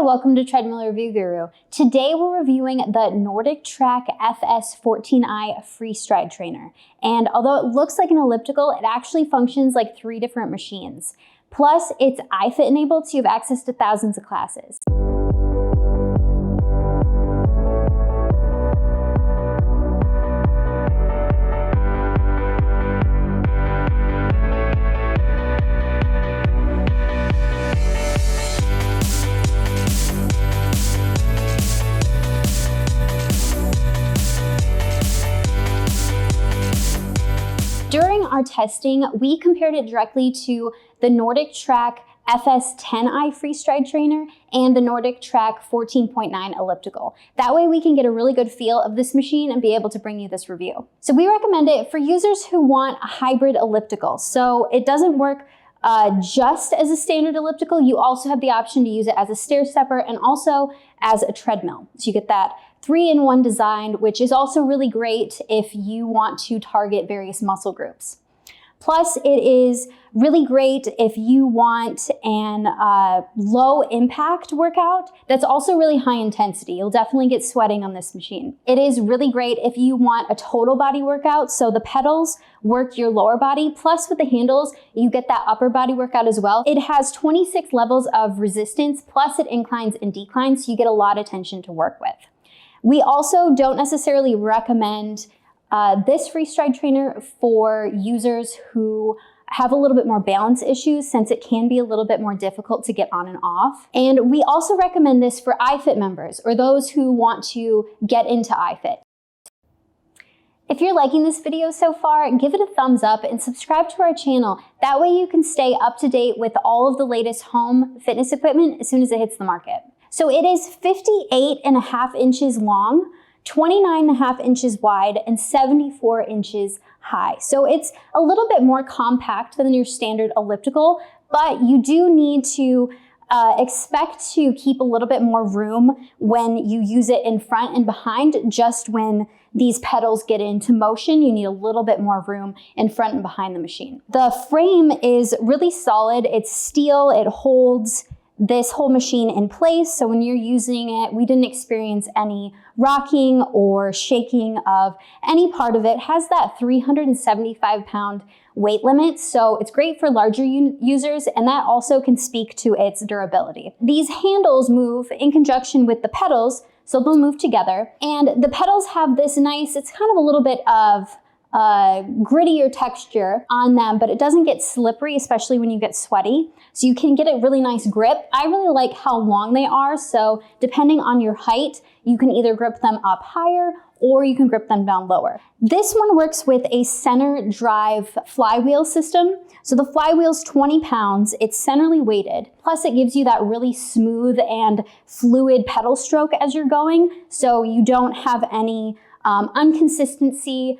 welcome to Treadmill Review Guru. Today we're reviewing the NordicTrack FS14i FreeStride Trainer. And although it looks like an elliptical, it actually functions like 3 different machines. Plus, it's iFit enabled, so you have access to thousands of classes. During our testing, we compared it directly to the NordicTrack FS10i FreeStride Trainer and the NordicTrack 14.9 Elliptical. That way we can get a really good feel of this machine and be able to bring you this review. So we recommend it for users who want a hybrid elliptical. So it doesn't work just as a standard elliptical. You also have the option to use it as a stair-stepper and also as a treadmill. So you get that 3-in-1 design, which is also really great if you want to target various muscle groups. Plus, it is really great if you want an low impact workout that's also really high intensity. You'll definitely get sweating on this machine. It is really great if you want a total body workout, so the pedals work your lower body, plus with the handles, you get that upper body workout as well. It has 26 levels of resistance, plus it inclines and declines, so you get a lot of tension to work with. We also don't necessarily recommend this FreeStride Trainer for users who have a little bit more balance issues, since it can be a little bit more difficult to get on and off. And we also recommend this for iFit members or those who want to get into iFit. If you're liking this video so far, give it a thumbs up and subscribe to our channel. That way you can stay up to date with all of the latest home fitness equipment as soon as it hits the market. So it is 58.5 inches long, 29.5 inches wide, and 74 inches high. So it's a little bit more compact than your standard elliptical, but you do need to expect to keep a little bit more room when you use it in front and behind. Just when these pedals get into motion, you need a little bit more room in front and behind the machine. The frame is really solid. It's steel. It holds this whole machine in place, so when you're using it, we didn't experience any rocking or shaking of any part of it. It has that 375-pound weight limit, so it's great for larger users, and that also can speak to its durability. These handles move in conjunction with the pedals, so they'll move together, and the pedals have this nice, it's kind of a little bit of grittier texture on them, but it doesn't get slippery, especially when you get sweaty. So you can get a really nice grip. I really like how long they are, so depending on your height, you can either grip them up higher or you can grip them down lower. This one works with a center drive flywheel system. So the flywheel's 20 pounds, it's centrally weighted, plus it gives you that really smooth and fluid pedal stroke as you're going, so you don't have any inconsistency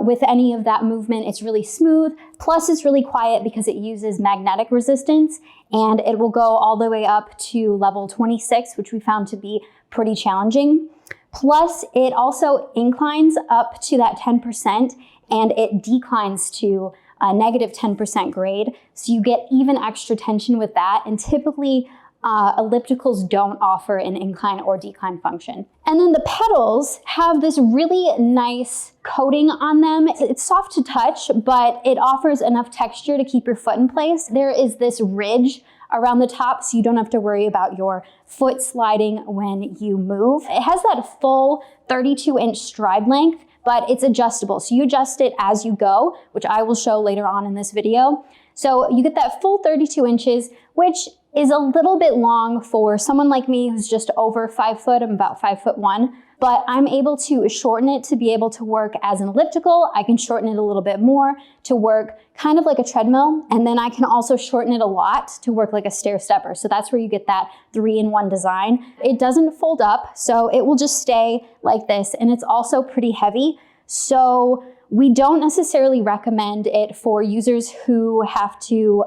with any of that movement. It's really smooth, plus it's really quiet because it uses magnetic resistance, and it will go all the way up to level 26, which we found to be pretty challenging. Plus, it also inclines up to that 10%, and it declines to a negative 10% grade, so you get even extra tension with that, and typically ellipticals don't offer an incline or decline function. And then the pedals have this really nice coating on them. It's soft to touch, but it offers enough texture to keep your foot in place. There is this ridge around the top, so you don't have to worry about your foot sliding when you move. It has that full 32-inch stride length, but it's adjustable. So you adjust it as you go, which I will show later on in this video. So you get that full 32 inches, which is a little bit long for someone like me who's just over 5 foot. I'm about 5'1", but I'm able to shorten it to be able to work as an elliptical. I can shorten it a little bit more to work kind of like a treadmill, and then I can also shorten it a lot to work like a stair-stepper. So that's where you get that 3-in-1 design. It doesn't fold up, so it will just stay like this, and it's also pretty heavy. So we don't necessarily recommend it for users who have to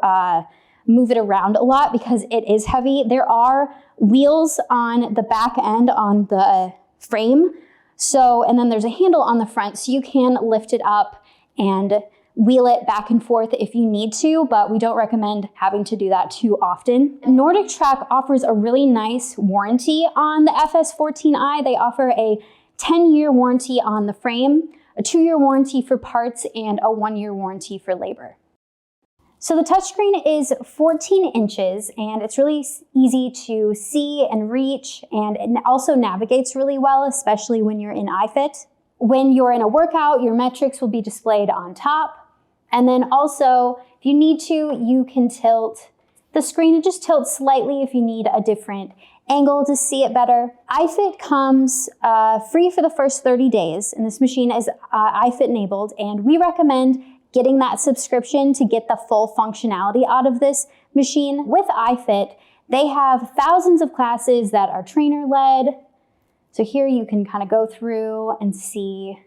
move it around a lot because it is heavy. There are wheels on the back end on the frame, and then there's a handle on the front, so you can lift it up and wheel it back and forth if you need to, but we don't recommend having to do that too often. NordicTrack offers a really nice warranty on the FS14i. They offer a 10-year warranty on the frame, a 2-year warranty for parts, and a 1-year warranty for labor. So the touchscreen is 14 inches and it's really easy to see and reach, and it also navigates really well, especially when you're in iFit. When you're in a workout, your metrics will be displayed on top. And then also, if you need to, you can tilt the screen. It just tilts slightly if you need a different angle to see it better. iFit comes free for the first 30 days, and this machine is iFit enabled, and we recommend getting that subscription to get the full functionality out of this machine. With iFit, they have thousands of classes that are trainer-led. So here you can kind of go through and see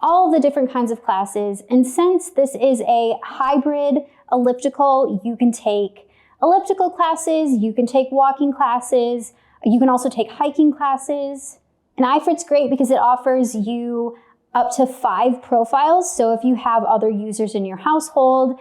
all the different kinds of classes. And since this is a hybrid elliptical, you can take elliptical classes, you can take walking classes, you can also take hiking classes. And iFit's great because it offers you up to 5 profiles. So if you have other users in your household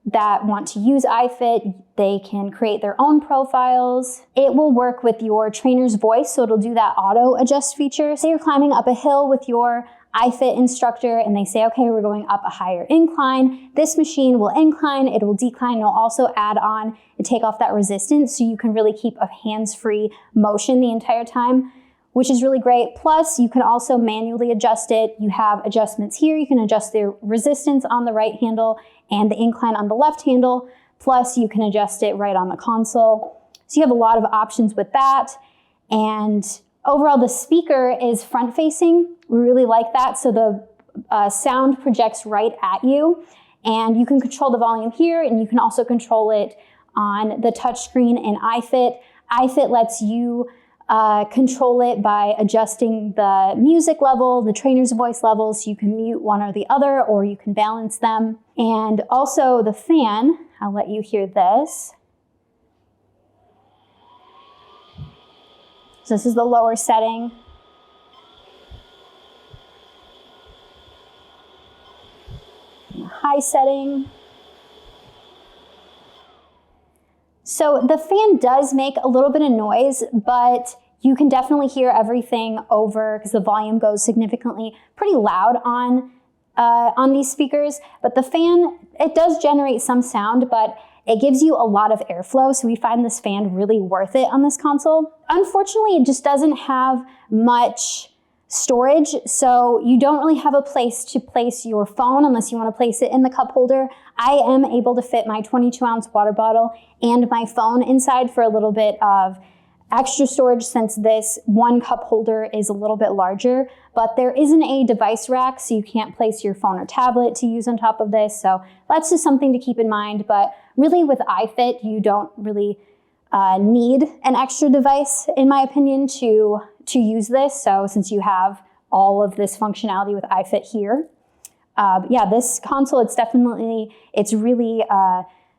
that want to use iFit, they can create their own profiles. It will work with your trainer's voice, so it'll do that auto adjust feature. Say you're climbing up a hill with your iFit instructor and they say, okay, we're going up a higher incline. This machine will incline, it will decline, it'll also add on and take off that resistance so you can really keep a hands-free motion the entire time, which is really great. Plus, you can also manually adjust it. You have adjustments here. You can adjust the resistance on the right handle and the incline on the left handle. Plus, you can adjust it right on the console. So you have a lot of options with that. And overall, the speaker is front-facing. We really like that. So the sound projects right at you. And you can control the volume here, and you can also control it on the touchscreen in iFit. iFit lets you control it by adjusting the music level, the trainer's voice level, so you can mute one or the other, or you can balance them. And also the fan, I'll let you hear this. So this is the lower setting. High setting. So the fan does make a little bit of noise, but you can definitely hear everything over because the volume goes significantly pretty loud on these speakers. But the fan, it does generate some sound, but it gives you a lot of airflow. So we find this fan really worth it on this console. Unfortunately, it just doesn't have much storage, so you don't really have a place to place your phone unless you want to place it in the cup holder. I am able to fit my 22-ounce water bottle and my phone inside for a little bit of extra storage since this one cup holder is a little bit larger, but there isn't a device rack, so you can't place your phone or tablet to use on top of this. So that's just something to keep in mind, but really with iFit, you don't really need an extra device, in my opinion, to use this. So since you have all of this functionality with iFit here, yeah, this console, it's really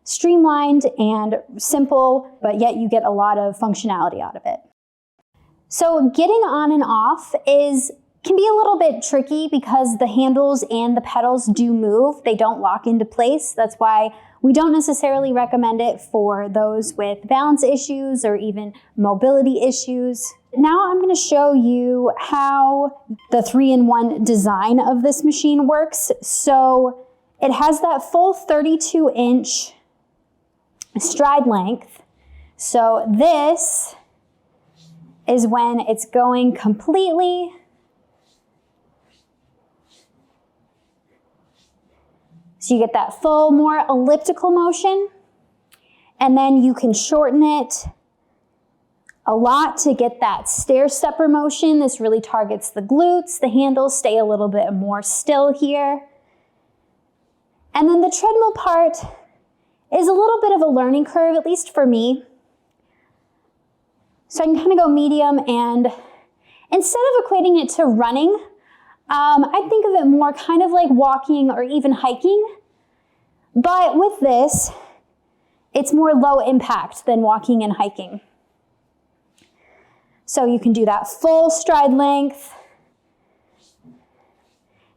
streamlined and simple, but yet you get a lot of functionality out of it. So getting on and off can be a little bit tricky because the handles and the pedals do move. They don't lock into place. That's why we don't necessarily recommend it for those with balance issues or even mobility issues. Now I'm going to show you how the 3-in-1 design of this machine works. So it has that full 32-inch stride length. So this is when it's going completely. So you get that full, more elliptical motion, and then you can shorten it a lot to get that stair-stepper motion. This really targets the glutes. The handles stay a little bit more still here. And then the treadmill part is a little bit of a learning curve, at least for me. So I can kind of go medium, and instead of equating it to running, I think of it more kind of like walking or even hiking. But with this, it's more low impact than walking and hiking. So you can do that full stride length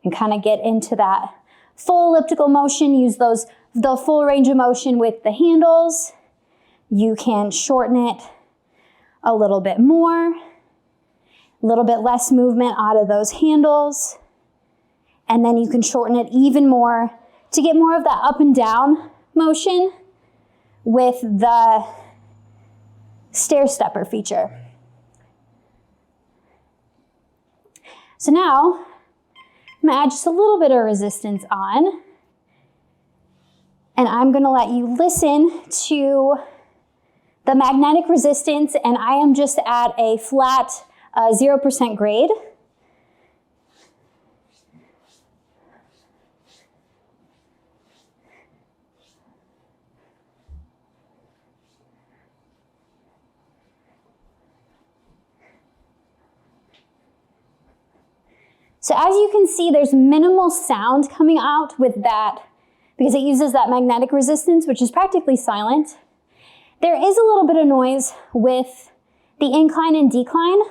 and kind of get into that full elliptical motion, use the full range of motion with the handles. You can shorten it a little bit more, a little bit less movement out of those handles. And then you can shorten it even more to get more of that up and down motion with the stair-stepper feature. So now, I'm gonna add just a little bit of resistance on, and I'm gonna let you listen to the magnetic resistance, and I am just at a flat 0% grade. So as you can see, there's minimal sound coming out with that because it uses that magnetic resistance, which is practically silent. There is a little bit of noise with the incline and decline.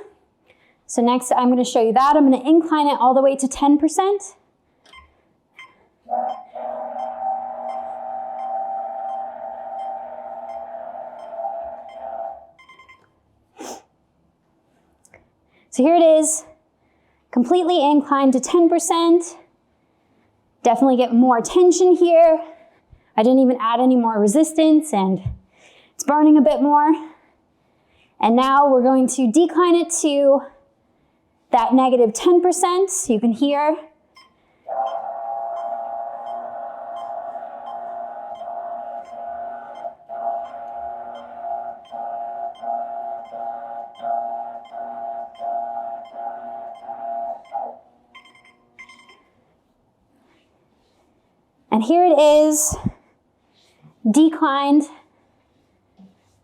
So next I'm going to show you that. I'm going to incline it all the way to 10%. So here it is. Completely inclined to 10%. Definitely get more tension here. I didn't even add any more resistance and it's burning a bit more. And now we're going to decline it to that negative 10%. So you can hear. And here it is, declined.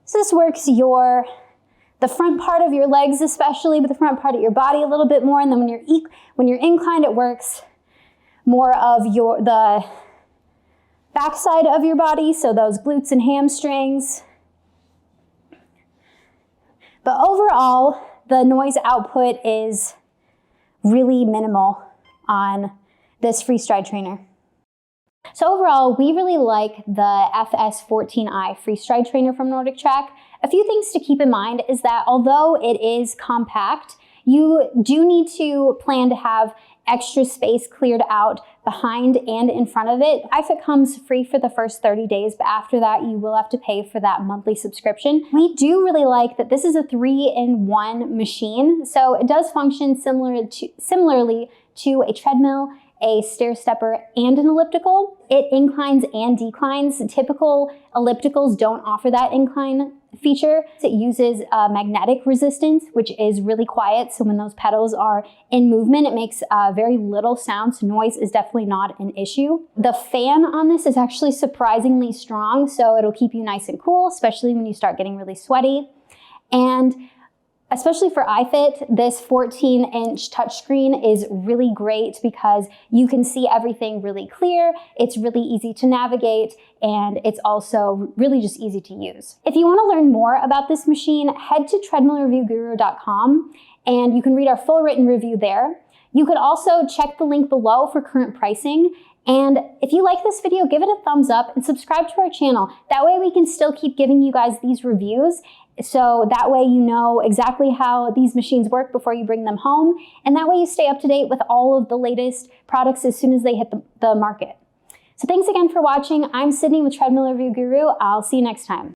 So this works the front part of your legs especially, but the front part of your body a little bit more. And then when you're inclined, it works more of the backside of your body, so those glutes and hamstrings. But overall, the noise output is really minimal on this FreeStride trainer. So overall, we really like the FS14i FreeStride Trainer from NordicTrack. A few things to keep in mind is that although it is compact, you do need to plan to have extra space cleared out behind and in front of it. iFit comes free for the first 30 days, but after that, you will have to pay for that monthly subscription. We do really like that this is a 3-in-1 machine, so it does function similarly to a treadmill, a stair-stepper, and an elliptical. It inclines and declines. Typical ellipticals don't offer that incline feature. It uses magnetic resistance, which is really quiet. So when those pedals are in movement, it makes very little sound. So noise is definitely not an issue. The fan on this is actually surprisingly strong. So it'll keep you nice and cool, especially when you start getting really sweaty. And especially for iFit, this 14-inch touchscreen is really great because you can see everything really clear, it's really easy to navigate, and it's also really just easy to use. If you want to learn more about this machine, head to treadmillreviewguru.com and you can read our full written review there. You could also check the link below for current pricing. And if you like this video, give it a thumbs up and subscribe to our channel. That way we can still keep giving you guys these reviews. So that way you know exactly how these machines work before you bring them home. And that way you stay up to date with all of the latest products as soon as they hit the market. So thanks again for watching. I'm Sydney with Treadmill Review Guru. I'll see you next time.